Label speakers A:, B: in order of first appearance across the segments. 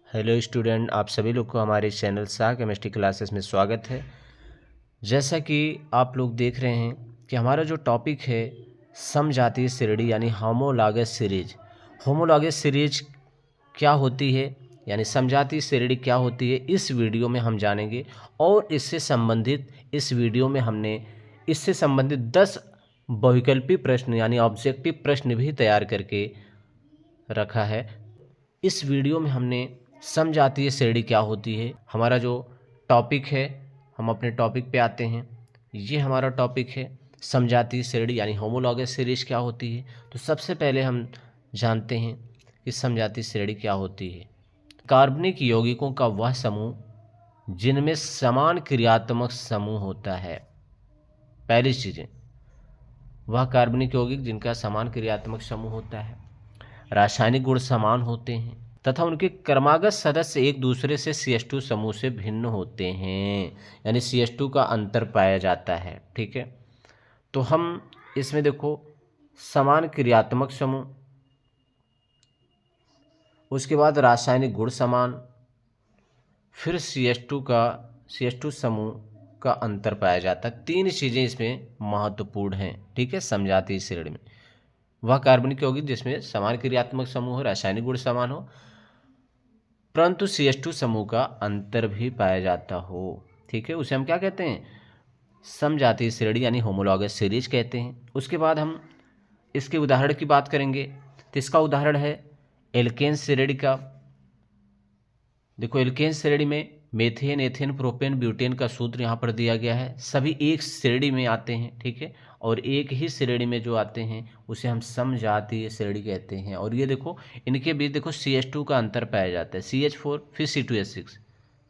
A: Hello student, आप सभी लोग को हमारे चैनल शाह केमिस्ट्री क्लासेस में स्वागत है। जैसा कि आप लोग देख रहे हैं कि हमारा जो टॉपिक है समजातीय श्रेणी यानी होमोलॉगस सीरीज। होमोलॉगस सीरीज क्या होती है यानी समजातीय श्रेणी क्या होती है, इस वीडियो में हम जानेंगे। और इस वीडियो में हमने इससे संबंधित 10 बहुविकल्पी प्रश्न यानी ऑब्जेक्टिव प्रश्न भी तैयार करके रखा है। इस वीडियो में हमने समजातीय श्रेणी क्या होती है, हमारा जो टॉपिक है, हम अपने टॉपिक पे आते हैं। ये हमारा टॉपिक है समजातीय श्रेणी यानी होमोलॉगस सीरीज क्या होती है। तो सबसे पहले हम जानते हैं कि समजातीय श्रेणी क्या होती है। कार्बनिक यौगिकों का वह समूह जिनमें समान क्रियात्मक समूह होता है। पहली चीज़ें, वह कार्बनिक यौगिक जिनका समान क्रियात्मक समूह होता है, रासायनिक गुण समान होते हैं तथा उनके क्रमागत सदस्य एक दूसरे से CH2 समूह से भिन्न होते हैं, यानी CH2 का अंतर पाया जाता है। ठीक है, तो हम इसमें देखो समान क्रियात्मक समूह, उसके बाद रासायनिक गुण समान, फिर CH2 समूह का अंतर पाया जाता है। तीन चीज़ें इसमें महत्वपूर्ण हैं। ठीक है, समजातीय श्रेणी में वह कार्बनिक यौगिक जिसमें समान क्रियात्मक समूह हो, रासायनिक गुण समान हो, परंतु CH2 समूह का अंतर भी पाया जाता हो। ठीक है, उसे हम क्या कहते हैं, समजातीय श्रेणी यानी होमोलॉगस सीरीज कहते हैं। उसके बाद हम इसके उदाहरण की बात करेंगे। तो इसका उदाहरण है एल्केन श्रेणी का। देखो, एल्केन श्रेणी में मेथेन, एथेन, प्रोपेन, ब्यूटेन का सूत्र यहाँ पर दिया गया है। सभी एक श्रेणी में आते हैं। ठीक है, और एक ही श्रेणी में जो आते हैं उसे हम समजातीय श्रेणी कहते हैं। और ये देखो, इनके बीच देखो CH2 का अंतर पाया जाता है। CH4 फिर C2H6,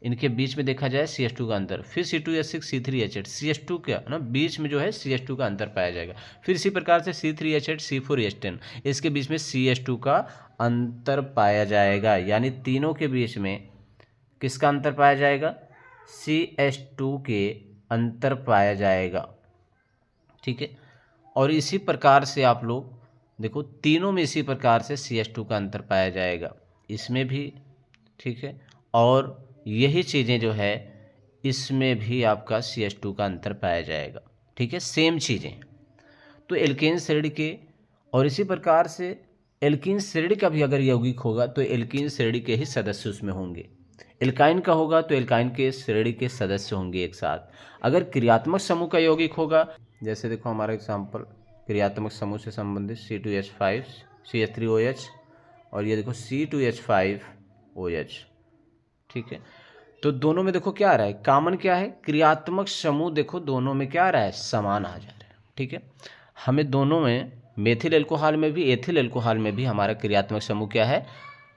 A: इनके बीच में देखा जाए CH2 का अंतर, फिर C2H6 C3H8, CH2 का ना बीच में जो है CH2 का अंतर पाया जाएगा। फिर इसी प्रकार से C3H8 C4H10, इसके बीच में CH2 का अंतर पाया जाएगा। यानी तीनों के बीच में किसका अंतर पाया जाएगा, CH2 के अंतर पाया जाएगा। ठीक है, और इसी प्रकार से आप लोग देखो, तीनों में इसी प्रकार से CH2 का अंतर पाया जाएगा, इसमें भी। ठीक है, और यही चीज़ें जो है इसमें भी आपका CH2 का अंतर पाया जाएगा। ठीक है, सेम चीज़ें। तो एल्केन श्रेणी के, और इसी प्रकार से एल्कीन श्रेणी का भी अगर यौगिक होगा तो एल्कीन श्रेणी के ही सदस्य उसमें होंगे। एल्काइन का होगा तो एल्काइन के श्रेणी के सदस्य होंगे एक साथ। अगर क्रियात्मक समूह का यौगिक होगा, जैसे देखो हमारा एग्जाम्पल क्रियात्मक समूह से संबंधित C2H5 CH3OH, और ये देखो C2H5OH। ठीक है, तो दोनों में देखो क्या आ रहा है, कॉमन क्या है, क्रियात्मक समूह। देखो दोनों में क्या आ रहा है, समान आ जा रहा है। ठीक है, हमें दोनों में मेथिल एल्कोहल में भी, एथिल एल्कोहल में भी हमारा क्रियात्मक समूह क्या है,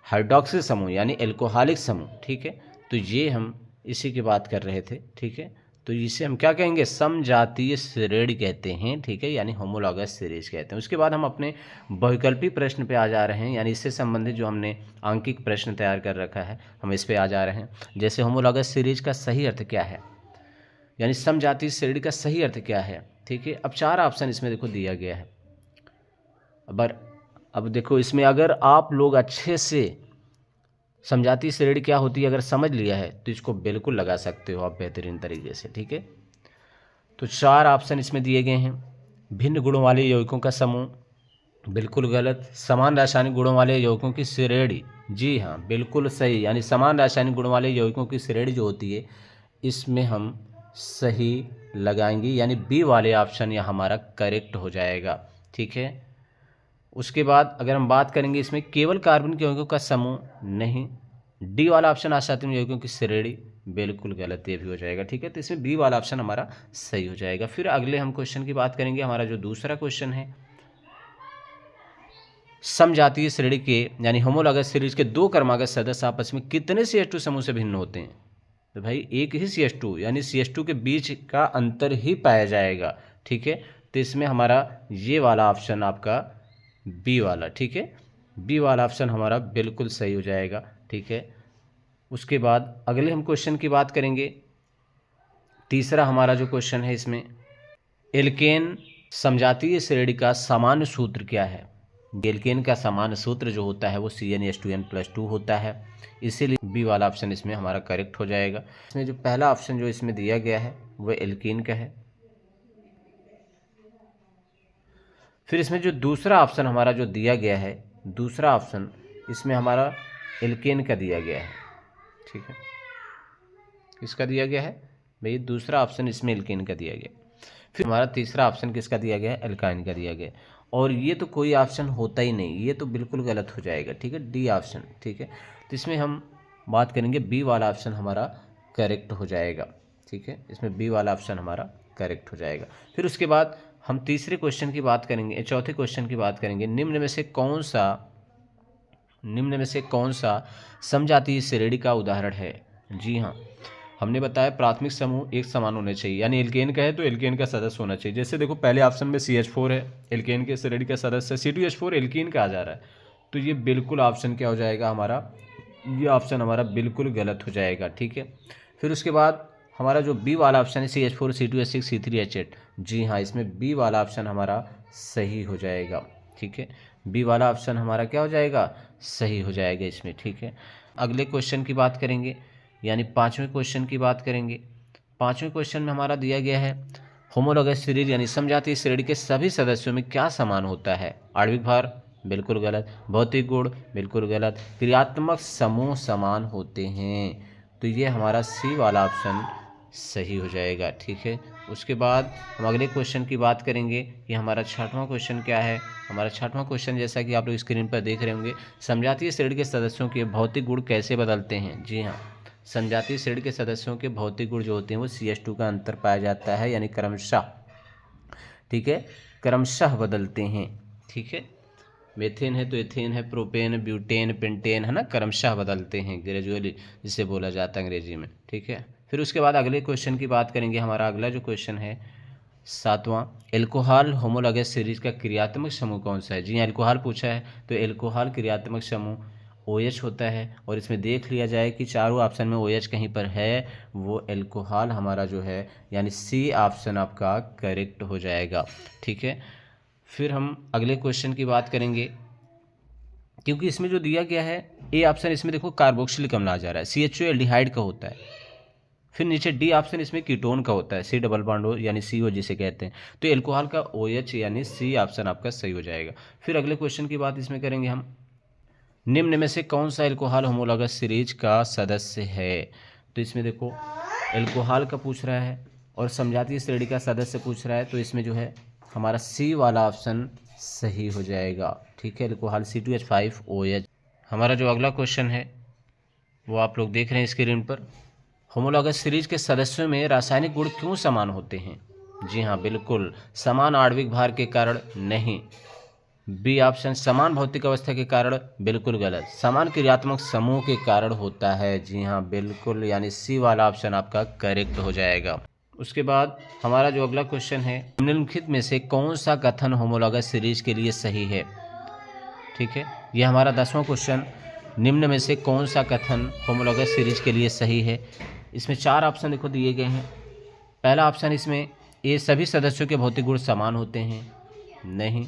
A: हाइड्रॉक्सिल समूह यानी एल्कोहलिक समूह। ठीक है, तो ये हम इसी की बात कर रहे थे। ठीक है, तो इसे हम क्या कहेंगे, समजातीय श्रेणी कहते हैं। ठीक है, यानी होमोलॉगस सीरीज कहते हैं। उसके बाद हम अपने बहुविकल्पी प्रश्न पे आ जा रहे हैं, यानी इससे संबंधित जो हमने आंकिक प्रश्न तैयार कर रखा है हम इस पे आ जा रहे हैं। जैसे होमोलॉगस सीरीज का सही अर्थ क्या है, यानी समजातीय श्रेणी का सही अर्थ क्या है। ठीक है, अब 4 ऑप्शन इसमें देखो दिया गया है। अब देखो, इसमें अगर आप लोग अच्छे से समजातीय श्रेणी क्या होती है अगर समझ लिया है तो इसको बिल्कुल लगा सकते हो आप बेहतरीन तरीके से। ठीक है, तो 4 ऑप्शन इसमें दिए गए हैं। भिन्न गुणों वाले यौगिकों का समूह, बिल्कुल गलत। समान रासायनिक गुणों वाले यौगिकों की श्रेणी, जी हाँ बिल्कुल सही। यानी समान रासायनिक गुणों वाले यौगिकों की श्रेणी जो होती है इसमें हम सही लगाएंगे, यानी बी वाले ऑप्शन यह हमारा करेक्ट हो जाएगा। ठीक है, उसके बाद अगर हम बात करेंगे इसमें केवल कार्बनिक यौगिकों का समूह, नहीं। डी वाला ऑप्शन आशातीय यौगिकों की श्रेणी, बिल्कुल गलत, ये भी हो जाएगा। ठीक है, तो इसमें बी वाला ऑप्शन हमारा सही हो जाएगा। फिर अगले हम क्वेश्चन की बात करेंगे। हमारा जो दूसरा क्वेश्चन है, समजातीय श्रेणी के यानी होमोलॉगस सीरीज के 2 क्रमागत सदस्य आपस में कितने CH2 समूह से भिन्न होते हैं। तो भाई एक ही CH2 यानी CH2 के बीच का अंतर ही पाया जाएगा। ठीक है, तो इसमें हमारा ये वाला ऑप्शन आपका बी वाला, ठीक है, बी वाला ऑप्शन हमारा बिल्कुल सही हो जाएगा। ठीक है, उसके बाद अगले हम क्वेश्चन की बात करेंगे। तीसरा हमारा जो क्वेश्चन है इसमें, एल्केन समजातीय श्रेणी का सामान्य सूत्र क्या है। एल्केन का सामान्य सूत्र जो होता है वो CnH2n+2 होता है, इसीलिए बी वाला ऑप्शन इसमें हमारा करेक्ट हो जाएगा। इसमें जो पहला ऑप्शन जो इसमें दिया गया है वो एल्केन का है। फिर इसमें जो दूसरा ऑप्शन हमारा जो दिया गया है, दूसरा ऑप्शन इसमें हमारा एल्केन का दिया गया है, ठीक है। किसका दिया गया है भाई? दूसरा ऑप्शन इसमें एल्केन का दिया गया। फिर हमारा तीसरा ऑप्शन किसका दिया गया है? एल्काइन का दिया गया। और ये तो कोई ऑप्शन होता ही नहीं, ये तो बिल्कुल गलत हो जाएगा, ठीक है, डी ऑप्शन, ठीक है। तो इसमें हम बात करेंगे बी वाला ऑप्शन हमारा करेक्ट हो जाएगा, ठीक है। इसमें बी वाला ऑप्शन हमारा करेक्ट हो जाएगा। फिर उसके बाद हम तीसरे क्वेश्चन की बात करेंगे, चौथे क्वेश्चन की बात करेंगे। निम्न में से कौन सा समजातीय श्रेणी का उदाहरण है? जी हाँ, हमने बताया प्राथमिक समूह एक समान होने चाहिए, यानी एल्केन का है तो एल्केन का सदस्य होना चाहिए। जैसे देखो पहले ऑप्शन में CH4 है, एल्केन के श्रेणी का सदस्य, C2H4 एल्केन का आ जा रहा है, तो ये बिल्कुल ऑप्शन क्या हो जाएगा हमारा? ये ऑप्शन हमारा बिल्कुल गलत हो जाएगा, ठीक है। फिर उसके बाद हमारा जो बी वाला ऑप्शन है CH4 C2H6 C3H8, जी हाँ, इसमें बी वाला ऑप्शन हमारा सही हो जाएगा, ठीक है। बी वाला ऑप्शन हमारा क्या हो जाएगा? सही हो जाएगा इसमें, ठीक है। अगले क्वेश्चन की बात करेंगे, यानी पाँचवें क्वेश्चन की बात करेंगे। पाँचवें क्वेश्चन में हमारा दिया गया है होमोलॉगस सीरीज यानी समजातीय श्रेणी के सभी सदस्यों में क्या समान होता है? आणविक भार बिल्कुल गलत, भौतिक गुण बिल्कुल गलत, क्रियात्मक समूह समान होते हैं, तो ये हमारा सी वाला ऑप्शन सही हो जाएगा, ठीक है। उसके बाद हम अगले क्वेश्चन की बात करेंगे कि हमारा छठवां क्वेश्चन क्या है। हमारा छठवां क्वेश्चन जैसा कि आप लोग स्क्रीन पर देख रहे होंगे, समजातीय श्रेणी के सदस्यों के भौतिक गुण कैसे बदलते हैं? जी हाँ, समजातीय श्रेणी के सदस्यों के भौतिक गुण जो होते हैं वो CH2 का अंतर पाया जाता है, यानी क्रमशः, ठीक है, क्रमशः बदलते हैं, ठीक है। मेथेन है तो एथेन है, प्रोपेन, ब्यूटेन, पेंटेन, है ना, क्रमशः बदलते हैं, ग्रेजुअली जिसे बोला जाता है अंग्रेजी में, ठीक है। फिर उसके बाद अगले क्वेश्चन की बात करेंगे। हमारा अगला जो क्वेश्चन है सातवां, एल्कोहल होमोलॉगस सीरीज का क्रियात्मक समूह कौन सा है? जी हाँ, एल्कोहल पूछा है तो एल्कोहल क्रियात्मक समूह OH होता है, और इसमें देख लिया जाए कि चारों ऑप्शन में OH कहीं पर है, वो एल्कोहल हमारा जो है, यानी सी ऑप्शन आपका करेक्ट हो जाएगा, ठीक है। फिर हम अगले क्वेश्चन की बात करेंगे, क्योंकि इसमें जो दिया गया है ए ऑप्शन, इसमें देखो कार्बोक्सिलिक अम्ल आ जा रहा है, CHO एल्डिहाइड का होता है। फिर नीचे डी ऑप्शन इसमें कीटोन का होता है, C डबल बॉन्ड O यानी CO जिसे कहते हैं, तो एल्कोहल का OH यानी सी ऑप्शन आपका सही हो जाएगा। फिर अगले क्वेश्चन की बात इसमें करेंगे हम, निम्न में से कौन सा एल्कोहल होमोलॉगस सीरीज का सदस्य है? तो इसमें देखो एल्कोहल का पूछ रहा है और समजातीय श्रेणी का सदस्य पूछ रहा है, तो इसमें जो है हमारा सी वाला ऑप्शन सही हो जाएगा, ठीक है, एल्कोहल C2H5OH। हमारा जो अगला क्वेश्चन है वो आप लोग देख रहे हैं स्क्रीन पर, होमोलॉगस सीरीज के सदस्यों में रासायनिक गुण क्यों समान होते हैं? जी हाँ, बिल्कुल समान आणविक भार के कारण नहीं। बी ऑप्शन समान भौतिक अवस्था के कारण बिल्कुल गलत, समान क्रियात्मक समूह के कारण होता है, जी हाँ बिल्कुल, यानी सी वाला ऑप्शन आपका करेक्ट हो जाएगा। उसके बाद हमारा जो अगला क्वेश्चन है, निम्नलिखित में से कौन सा कथन होमोलॉगस सीरीज के लिए सही है? ठीक है, यह हमारा 10वां क्वेश्चन, निम्न में से कौन सा कथन होमोलॉगस सीरीज के लिए सही है? इसमें 4 ऑप्शन देखो दिए गए हैं। पहला ऑप्शन इसमें ए सभी सदस्यों के भौतिक गुण समान होते हैं, नहीं।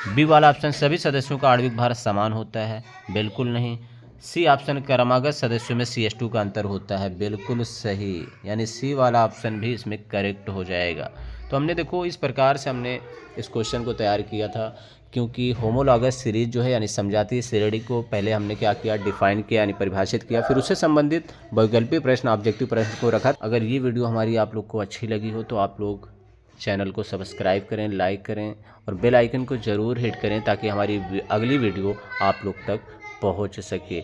A: बी वाला ऑप्शन सभी सदस्यों का आणविक भार समान होता है, बिल्कुल नहीं। सी ऑप्शन क्रमागत सदस्यों में CH2 का अंतर होता है, बिल्कुल सही, यानी सी वाला ऑप्शन भी इसमें करेक्ट हो जाएगा। तो हमने देखो इस प्रकार से हमने इस क्वेश्चन को तैयार किया था, क्योंकि होमोलॉगस सीरीज जो है यानी समजातीय श्रेणी को पहले हमने क्या किया, डिफाइन किया यानी परिभाषित किया, फिर उससे संबंधित वैकल्पिक प्रश्न, ऑब्जेक्टिव प्रश्न को रखा। अगर ये वीडियो हमारी आप लोग को अच्छी लगी हो तो आप लोग चैनल को सब्सक्राइब करें, लाइक करें और बेल आइकन को ज़रूर हिट करें, ताकि हमारी अगली वीडियो आप लोग तक पहुंच सके।